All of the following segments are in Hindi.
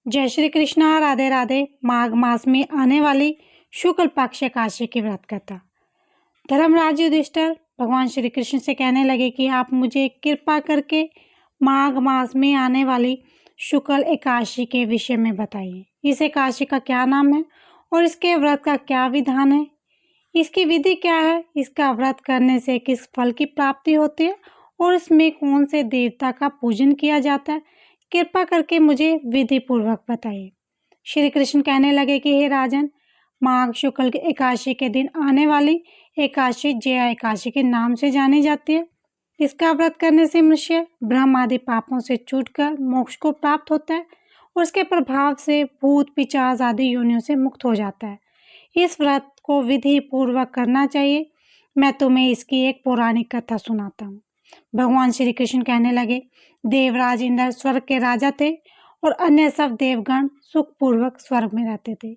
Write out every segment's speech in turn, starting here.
जय श्री कृष्णा, राधे राधे। माघ मास में आने वाली शुक्ल पक्ष एकादशी की व्रत कथा। धर्मराज युधिष्ठिर भगवान श्री कृष्ण से कहने लगे कि आप मुझे कृपा करके माघ मास में आने वाली शुक्ल एकादशी के विषय में बताइए। इस एकादशी का क्या नाम है और इसके व्रत का क्या विधान है, इसकी विधि क्या है, इसका व्रत करने से किस फल की प्राप्ति होती है और इसमें कौन से देवता का पूजन किया जाता है, कृपा करके मुझे विधि पूर्वक बताइए। श्री कृष्ण कहने लगे कि हे राजन, माघ शुक्ल एकादशी के दिन आने वाली एकादशी जया एकादशी के नाम से जानी जाती है। इसका व्रत करने से मनुष्य ब्रह्म आदि पापों से छूटकर मोक्ष को प्राप्त होता है और उसके प्रभाव से भूत पिशाच आदि योनियों से मुक्त हो जाता है। इस व्रत को विधि पूर्वक करना चाहिए। मैं तुम्हें इसकी एक पौराणिक कथा सुनाता हूँ। भगवान श्री कृष्ण कहने लगे, देवराज इंद्र स्वर्ग के राजा थे और अन्य सब देवगण सुखपूर्वक स्वर्ग में रहते थे।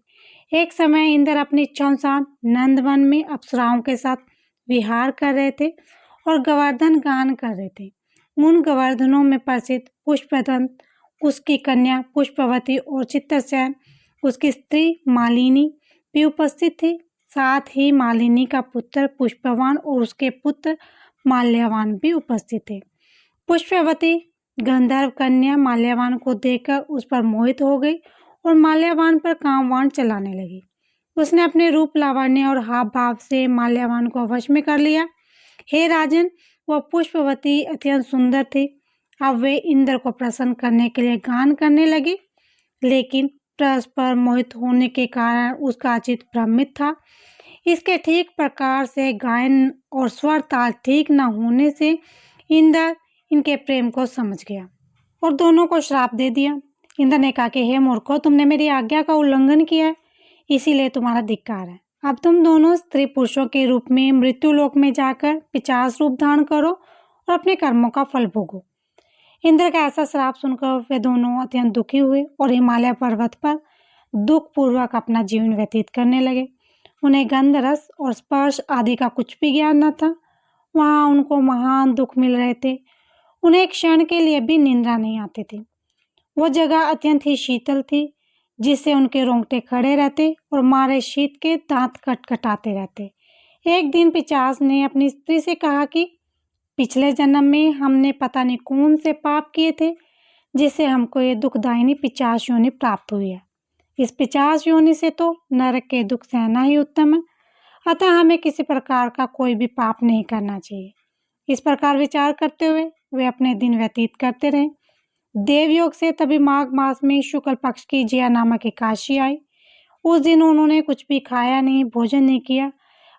एक समय इंद्र अपनी इच्छानुसार नंदवन में अप्सराओं के साथ विहार कर रहे थे और गोवर्धन गान कर रहे थे। उन गोवर्धनों में प्रसिद्ध पुष्पदंत, उसकी कन्या पुष्पवती और चित्रसेन, उसकी स्त्री मालिनी भी उपस्थित थी। साथ ही मालिनी का पुत्र पुष्पवान और उसके पुत्र माल्यवान भी उपस्थित थे। पुष्पवती गंधर्व कन्या माल्यवान को देखकर उस पर मोहित हो गई और माल्यवान पर कामवान चलाने लगी। उसने अपने रूप लावण्य और हाव भाव से माल्यवान को वश में कर लिया। हे राजन, वह पुष्पवती अत्यंत सुंदर थी। अब वे इंद्र को प्रसन्न करने के लिए गान करने लगी, लेकिन परस्पर मोहित होने के कारण उसका चित्त भ्रमित था। इसके ठीक प्रकार से गायन और स्वर ताल ठीक न होने से इंद्र इनके प्रेम को समझ गया और दोनों को श्राप दे दिया। इंद्र ने कहा कि हे मूर्खों, तुमने मेरी आज्ञा का उल्लंघन किया है, इसीलिए तुम्हारा धिक्कार है। अब तुम दोनों स्त्री पुरुषों के रूप में मृत्यु लोक में जाकर पिशाच रूप धारण करो और अपने कर्मों का फल भोगो। इंद्र का ऐसा श्राप सुनकर वे दोनों अत्यंत दुखी हुए और हिमालय पर्वत पर दुख पूर्वक अपना जीवन व्यतीत करने लगे। उन्हें गंध रस और स्पर्श आदि का कुछ भी ज्ञान न था। वहां उनको महान दुख मिल रहे थे। उन्हें एक क्षण के लिए भी निंद्रा नहीं आती थी। वो जगह अत्यंत ही शीतल थी, जिससे उनके रोंगटे खड़े रहते और मारे शीत के दांत खटखटाते रहते। एक दिन पिशाच ने अपनी स्त्री से कहा कि पिछले जन्म में हमने पता नहीं कौन से पाप किए थे, जिससे हमको ये दुखदायिनी पिशाच योनि प्राप्त हुई है। इस पिशाच योनि से तो नरक के दुख सहना ही उत्तम है, अतः हमें किसी प्रकार का कोई भी पाप नहीं करना चाहिए। इस प्रकार विचार करते हुए वे अपने दिन व्यतीत करते रहे। देवयोग से तभी माघ मास में शुक्ल पक्ष की जया नामक एकादशी आई। उस दिन उन्होंने कुछ भी खाया नहीं, भोजन नहीं किया,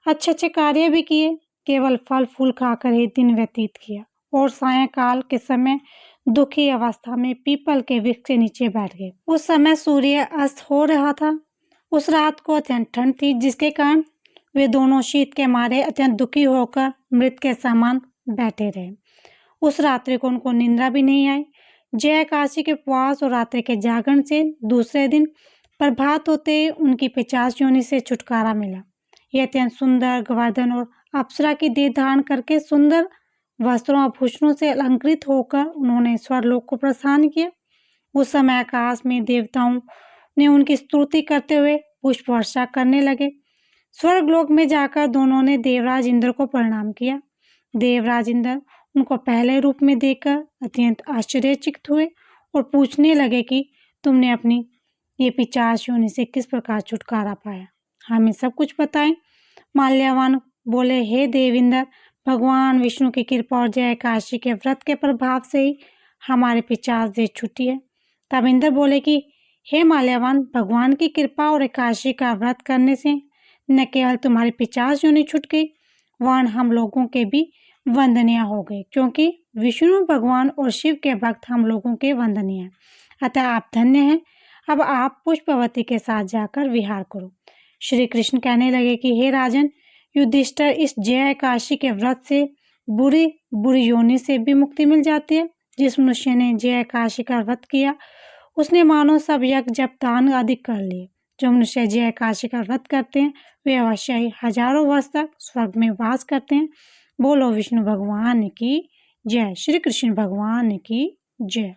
अच्छे अच्छे कार्य भी किए, केवल फल फूल खाकर ही दिन व्यतीत किया और सायंकाल के समय दुखी अवस्था में पीपल के वृक्ष के नीचे बैठ गए। उस समय सूर्य अस्त हो रहा था। उस रात को अत्यंत ठंड थी, जिसके कारण वे दोनों शीत के मारे अत्यंत दुखी होकर मृत के समान बैठे रहे। उस रात्रि को उनको निंद्रा भी नहीं आई। जया एकादशी के उपवास और रात्रि के जागरण से दूसरे दिन प्रभात होते उनकी पिशाच योनि से छुटकारा मिला। ये अत्यंत सुंदर गोवर्धन और अप्सरा की देह धारण करके सुंदर वस्त्रों और आभूषणों से अलंकृत होकर उन्होंने स्वर्गलोक को प्रस्थान किया। उस समय आकाश में देवताओं ने उनकी स्तुति करते हुए पुष्प वर्षा करने लगे। स्वर्गलोक में जाकर दोनों ने देवराज इंद्र को प्रणाम किया। देवराज इंद्र उनको पहले रूप में देखकर अत्यंत आश्चर्यचकित हुए और पूछने लगे कि तुमने अपनी ये पिशाच योनि से किस प्रकार छुटकारा पाया, हमें सब कुछ बताएं। माल्यवान बोले, हे देविंद्र, भगवान विष्णु की कृपा और जया एकादशी के व्रत के प्रभाव से ही हमारे पिशाच देह छूटी है। तब इंद्र बोले कि हे माल्यवान, भगवान की कृपा और एकादशी का व्रत करने से न केवल तुम्हारी पिशाच योनि छूट गई, वरन हम लोगों के भी वंदनीय हो गए, क्योंकि विष्णु भगवान और शिव के भक्त हम लोगों के वंदनीय हैं। अतः आप धन्य हैं। अब आप पुष्पवती के साथ जाकर विहार करो। श्री कृष्ण कहने लगे कि हे राजन युधिष्ठिर, इस जया एकादशी के व्रत से बुरी बुरी योनि से भी मुक्ति मिल जाती है। जिस मनुष्य ने जया एकादशी का व्रत किया, उसने मानो सब यज्ञ जप दान आदि कर लिए। जो मनुष्य जया एकादशी का व्रत करते हैं, वे अवश्य ही हजारों वर्ष तक स्वर्ग में वास करते हैं। बोलो विष्णु भगवान की जय। श्री कृष्ण भगवान की जय।